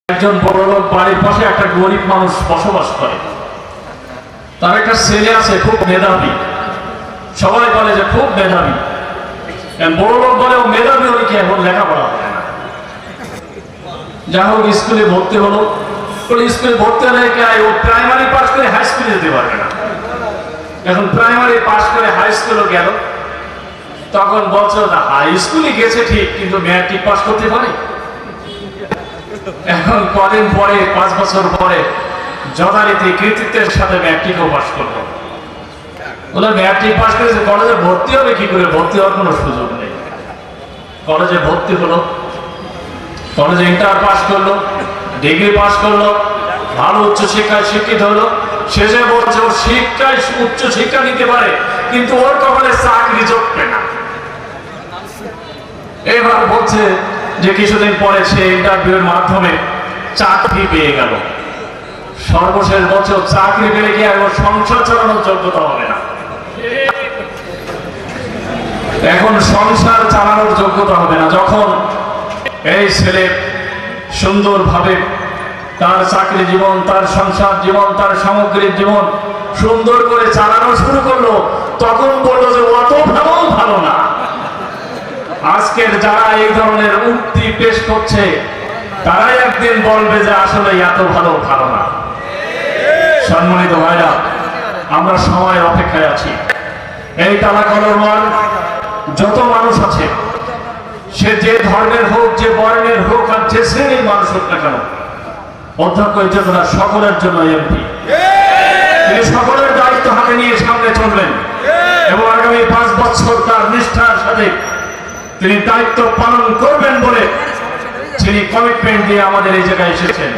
একজন বড়লোক বাড়ির পাশে একটা গরিব মানুষ বসবাস করে। তার একটা ছেলে আছে খুব মেধাবী, সবাই বলে যে খুব মেধাবী। বড়লোক বলে ও মেধাবী হলে কি এখন লেখাপড়া হবে না। যা হোক স্কুলে ভর্তি হলো, স্কুলে ভর্তি হলে ও প্রাইমারি পাস করে হাই স্কুলে যেতে পারবে না। এখন প্রাইমারি পাস করে হাই স্কুলে গেল, তখন বলছে হাই স্কুলে গেছে ঠিক, কিন্তু ম্যাট্রিক পাস করতে পারে। এখন কদিন পরে 5 বছর পরে যথারীতি কৃতিত্বের সাথে ম্যাট্রিকও পাস করলো। বলে ম্যাট্রিক পাস করেছে, কলেজে ভর্তি হবে কি করে? ভর্তি হওয়ার কোনো সুযোগ নেই। কলেজে ভর্তি হলো, কলেজে ইন্টার পাস করলো, ডিগ্রি পাস করলো, ভালো উচ্চশিক্ষায় শিক্ষিত হলো। শেষে বলছে ওর শিক্ষায় উচ্চ শিক্ষা নিতে পারে, কিন্তু ওর কপালে চাকরি জোটবে না। এবার বলছে যে কিছুদিন পরে সে ইন্টারভিউর মাধ্যমে চাকরি পেয়ে গেল। সর্বশেষ বছর চাকরি পেলে কি আর সংসার চালানোর যোগ্যতা হবে না। এখন সংসার চালানোর যোগ্যতা হবে না। যখন এই ছেলে সুন্দরভাবে তার চাকরি জীবন, তার সংসার জীবন, তার সামগ্রিক জীবন সুন্দর করে চালানো শুরু করলো, তখন বললো যে অত ভালো না। আজকের যারা এই ধরনের উক্তি পেশ করছে, তারাই একদিন বলবে যে আসলে এত ভালো না। সম্মানিত ভাইরা, আমরা সময়ের অপেক্ষায় আছি। এই তালাকলমার যত মানুষ আছে, সে যে ধর্মের হোক, যে বর্ণের হোক, আর যে শ্রেণীর মানুষ হোক না কেন, অধ্যক্ষ চেতনা সকলের জন্য এমপি। তিনি সকলের দায়িত্ব হাতে নিয়ে সামনে চলবেন এবং আগামী 5 বছর তার নিষ্ঠার সাথে তিনি দায়িত্ব পালন করবেন বলে তিনি কমিটমেন্ট দিয়ে আমাদের এই জায়গায় এসেছেন।